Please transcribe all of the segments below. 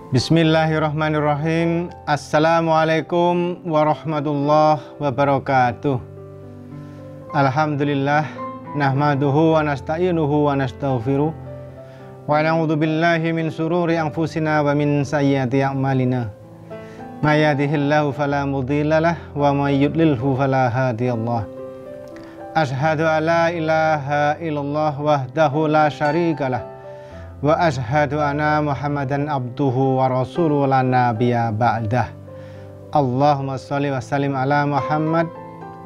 Bismillahirrahmanirrahim. Assalamualaikum warahmatullahi wabarakatuh. Alhamdulillah, nahmaduhu wa nasta'inuhu wa nastaghfiruh wa na'udzu billahi min sururi anfusina wa min sayyiati a'malina. May yahdihillahu fala mudhillalah wa may yudlilhu fala hadiyalah. Asyhadu an la ilaha illallah wahdahu la syarikalah wa ashhadu anna Muhammadan abduhu wa rasuluhu la nabiyya ba'dah. Allahumma sholli wa sallim ala Muhammad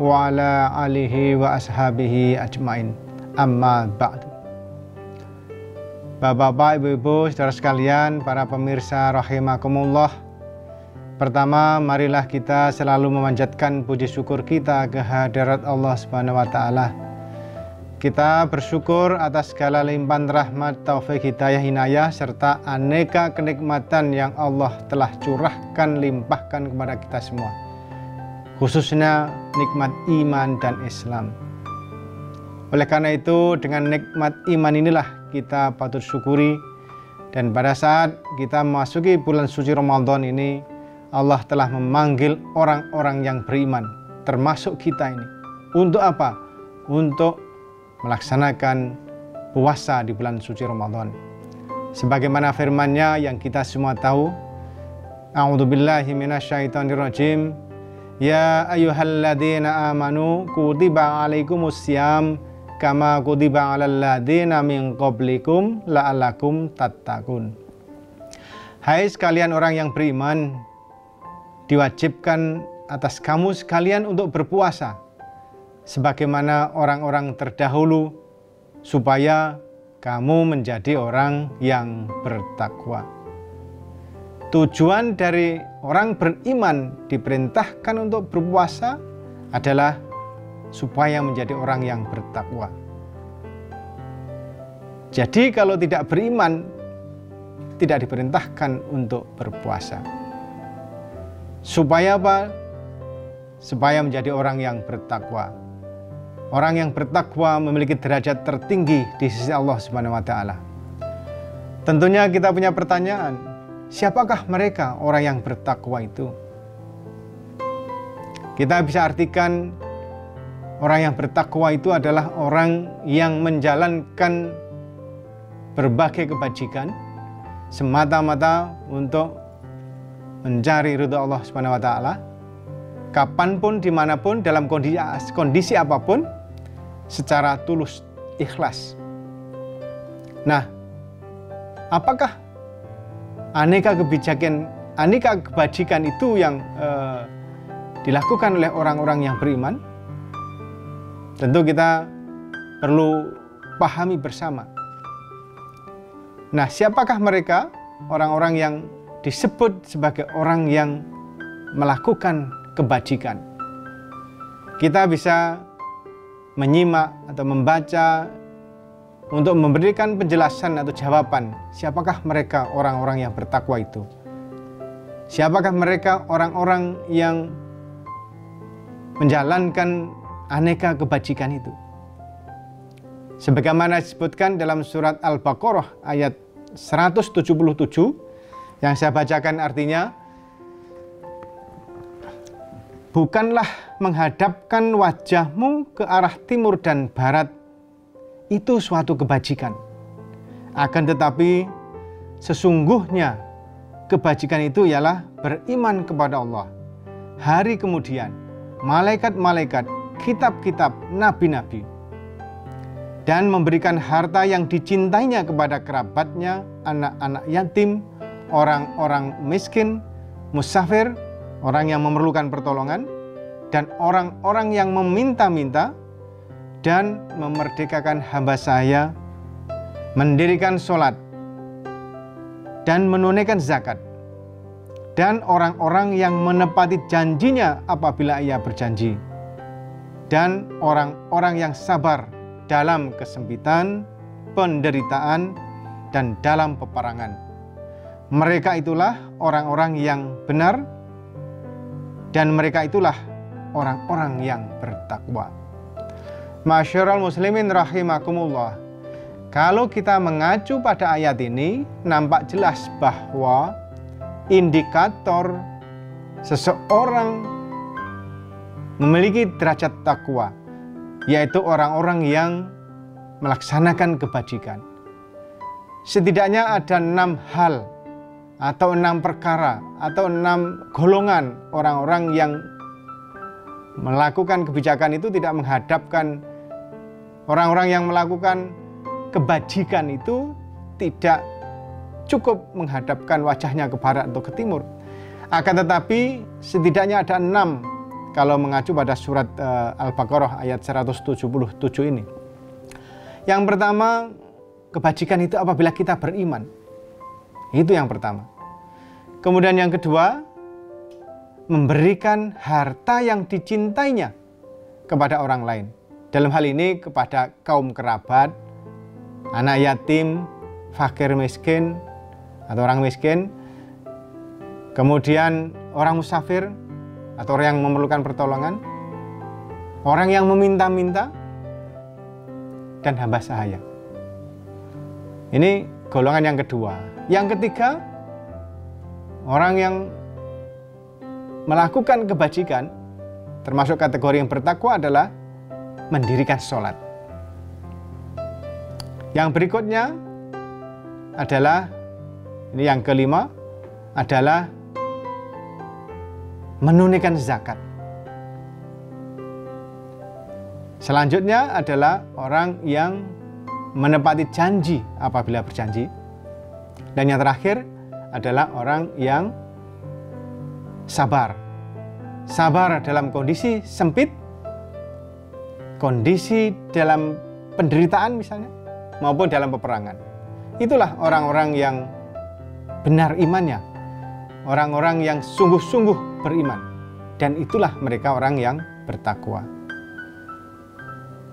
wa ala alihi wa ashabihi ajmain. Amma ba'd. Bapak-bapak, ibu-ibu, saudara sekalian, para pemirsa rahimakumullah. Pertama, marilah kita selalu memanjatkan puji syukur kita ke hadirat Allah Subhanahu wa taala. Kita bersyukur atas segala limpahan rahmat, taufik, hidayah, inayah, serta aneka kenikmatan yang Allah telah curahkan, limpahkan kepada kita semua. Khususnya nikmat iman dan Islam. Oleh karena itu, dengan nikmat iman inilah kita patut syukuri. Dan pada saat kita memasuki bulan suci Ramadan ini, Allah telah memanggil orang-orang yang beriman, termasuk kita ini. Untuk apa? Untuk melaksanakan puasa di bulan suci Ramadan. Sebagaimana firman-Nya yang kita semua tahu, A'udzubillahi minasyaitonirrajim. Ya ayyuhalladzina amanu kutiba alaikumussyam kama kutiba alal ladzina min qablikum la'allakum tattaqun. Hai sekalian orang yang beriman, diwajibkan atas kamu sekalian untuk berpuasa sebagaimana orang-orang terdahulu, supaya kamu menjadi orang yang bertakwa. Tujuan dari orang beriman diperintahkan untuk berpuasa adalah supaya menjadi orang yang bertakwa. Jadi kalau tidak beriman, tidak diperintahkan untuk berpuasa. Supaya apa? Supaya menjadi orang yang bertakwa. Orang yang bertakwa memiliki derajat tertinggi di sisi Allah Subhanahu wa taala. Tentunya kita punya pertanyaan, siapakah mereka orang yang bertakwa itu? Kita bisa artikan orang yang bertakwa itu adalah orang yang menjalankan berbagai kebajikan semata-mata untuk mencari ridha Allah Subhanahu wa taala, kapanpun, dimanapun, dalam kondisi apapun, secara tulus, ikhlas. Nah, apakah aneka kebajikan itu yang dilakukan oleh orang-orang yang beriman? Tentu kita perlu pahami bersama. Nah, siapakah mereka? Orang-orang yang disebut sebagai orang yang melakukan kebajikan. Kita bisa menyimak atau membaca untuk memberikan penjelasan atau jawaban siapakah mereka orang-orang yang bertakwa itu. Siapakah mereka orang-orang yang menjalankan aneka kebajikan itu. Sebagaimana disebutkan dalam surat Al-Baqarah ayat 177 yang saya bacakan, artinya, bukanlah menghadapkan wajahmu ke arah timur dan barat itu suatu kebajikan. Akan tetapi sesungguhnya kebajikan itu ialah beriman kepada Allah, hari kemudian, malaikat-malaikat, kitab-kitab, nabi-nabi, dan memberikan harta yang dicintainya kepada kerabatnya, anak-anak yatim, orang-orang miskin, musafir, orang yang memerlukan pertolongan, dan orang-orang yang meminta-minta, dan memerdekakan hamba saya, mendirikan sholat, dan menunaikan zakat, dan orang-orang yang menepati janjinya apabila ia berjanji, dan orang-orang yang sabar dalam kesempitan, penderitaan, dan dalam peperangan. Mereka itulah orang-orang yang benar, dan mereka itulah orang-orang yang bertakwa. Masyarul muslimin rahimakumullah. Kalau kita mengacu pada ayat ini, nampak jelas bahwa indikator seseorang memiliki derajat takwa, yaitu orang-orang yang melaksanakan kebajikan. Setidaknya ada 6 hal atau 6 perkara atau 6 golongan orang-orang yang melakukan kebijakan itu tidak menghadapkan orang-orang yang melakukan kebajikan itu tidak cukup menghadapkan wajahnya ke barat atau ke timur. Akan tetapi setidaknya ada 6 kalau mengacu pada surat Al-Baqarah ayat 177 ini. Yang pertama, kebajikan itu apabila kita beriman. Itu yang pertama. Kemudian yang kedua, memberikan harta yang dicintainya kepada orang lain. Dalam hal ini kepada kaum kerabat, anak yatim, fakir miskin atau orang miskin, kemudian orang musafir atau orang yang memerlukan pertolongan, orang yang meminta-minta, dan hamba sahaya. Ini golongan yang kedua. Yang ketiga, orang yang melakukan kebajikan, termasuk kategori yang bertakwa, adalah mendirikan sholat. Yang berikutnya adalah, ini yang kelima, adalah menunaikan zakat. Selanjutnya adalah orang yang menepati janji apabila berjanji. Dan yang terakhir adalah orang yang sabar. Sabar dalam kondisi sempit, kondisi dalam penderitaan misalnya, maupun dalam peperangan. Itulah orang-orang yang benar imannya, orang-orang yang sungguh-sungguh beriman. Dan itulah mereka orang yang bertakwa.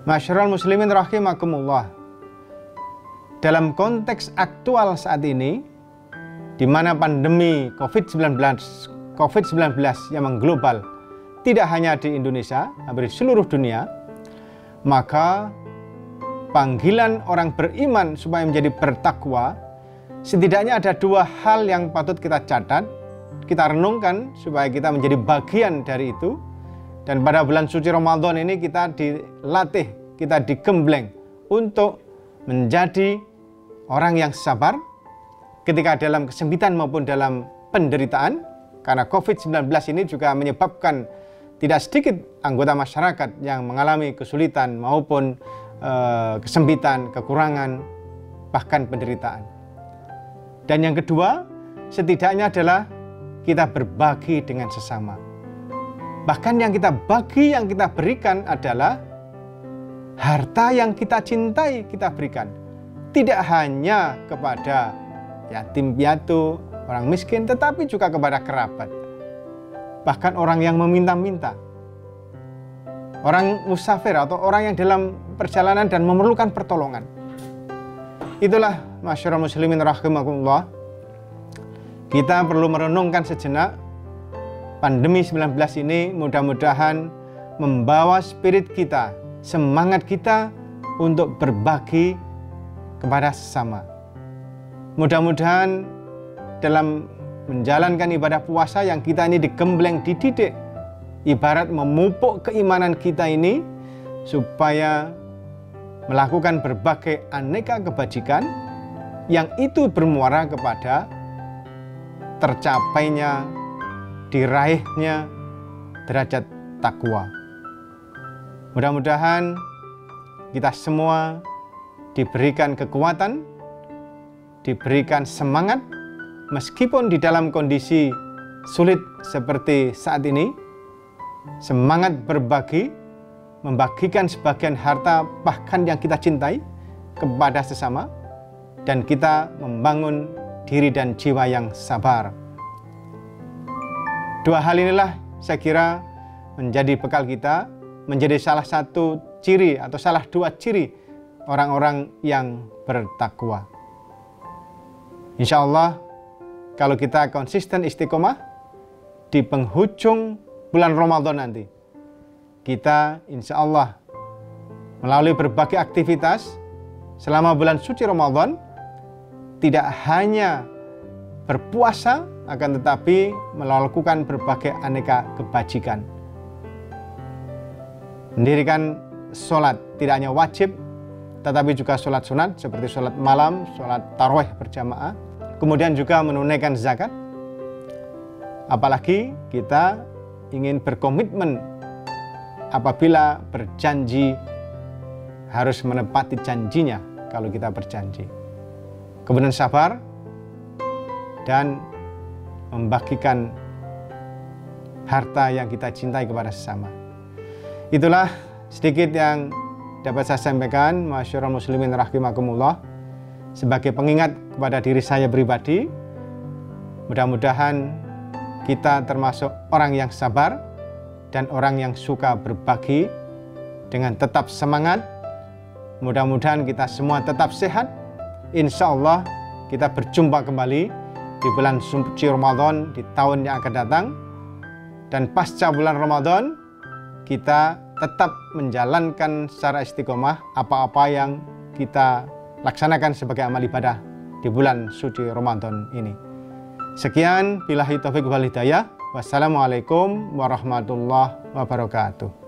Masyarul muslimin rahimakumullah. Dalam konteks aktual saat ini, di mana pandemi COVID-19 yang mengglobal, tidak hanya di Indonesia, hampir di seluruh dunia, maka panggilan orang beriman supaya menjadi bertakwa, setidaknya ada 2 hal yang patut kita catat, kita renungkan supaya kita menjadi bagian dari itu. Dan pada bulan suci Ramadan ini kita dilatih, kita digembleng untuk menjadi orang yang sabar ketika dalam kesempitan maupun dalam penderitaan. Karena COVID-19 ini juga menyebabkan tidak sedikit anggota masyarakat yang mengalami kesulitan maupun kesempitan, kekurangan, bahkan penderitaan. Dan yang kedua, setidaknya adalah kita berbagi dengan sesama. Bahkan yang kita bagi, yang kita berikan adalah harta yang kita cintai, kita berikan. Tidak hanya kepada yatim piatu, orang miskin, tetapi juga kepada kerabat. Bahkan orang yang meminta-minta, orang musafir atau orang yang dalam perjalanan dan memerlukan pertolongan. Itulah masyarakat muslimin rahimakumullah. Kita perlu merenungkan sejenak. Pandemi 19 ini mudah-mudahan membawa spirit kita, semangat kita untuk berbagi kepada sesama. Mudah-mudahan dalam menjalankan ibadah puasa yang kita ini digembleng, dididik, ibarat memupuk keimanan kita ini supaya melakukan berbagai aneka kebajikan yang itu bermuara kepada tercapainya, diraihnya derajat takwa. Mudah-mudahan kita semua diberikan kekuatan, diberikan semangat, meskipun di dalam kondisi sulit seperti saat ini, semangat berbagi, membagikan sebagian harta bahkan yang kita cintai kepada sesama, dan kita membangun diri dan jiwa yang sabar. 2 hal inilah saya kira menjadi bekal kita, menjadi salah satu ciri atau salah 2 ciri orang-orang yang bertakwa. Insya Allah kalau kita konsisten istiqomah di penghujung bulan Ramadan nanti, kita insya Allah melalui berbagai aktivitas selama bulan suci Ramadan tidak hanya berpuasa, akan tetapi melakukan berbagai aneka kebajikan. Mendirikan sholat tidak hanya wajib, tetapi juga sholat sunat seperti sholat malam, sholat tarawih berjamaah. Kemudian juga menunaikan zakat. Apalagi kita ingin berkomitmen apabila berjanji harus menepati janjinya kalau kita berjanji. Kemudian sabar dan membagikan harta yang kita cintai kepada sesama. Itulah sedikit yang dapat saya sampaikan, masyarul muslimin rahimakumullah, sebagai pengingat kepada diri saya pribadi. Mudah-mudahan kita termasuk orang yang sabar dan orang yang suka berbagi dengan tetap semangat. Mudah-mudahan kita semua tetap sehat. Insya Allah kita berjumpa kembali di bulan suci Ramadan di tahun yang akan datang. Dan pasca bulan Ramadan kita tetap menjalankan secara istiqomah apa-apa yang kita laksanakan sebagai amal ibadah di bulan suci Ramadan ini. Sekian, billahi taufiq wal hidayah. Wassalamualaikum warahmatullahi wabarakatuh.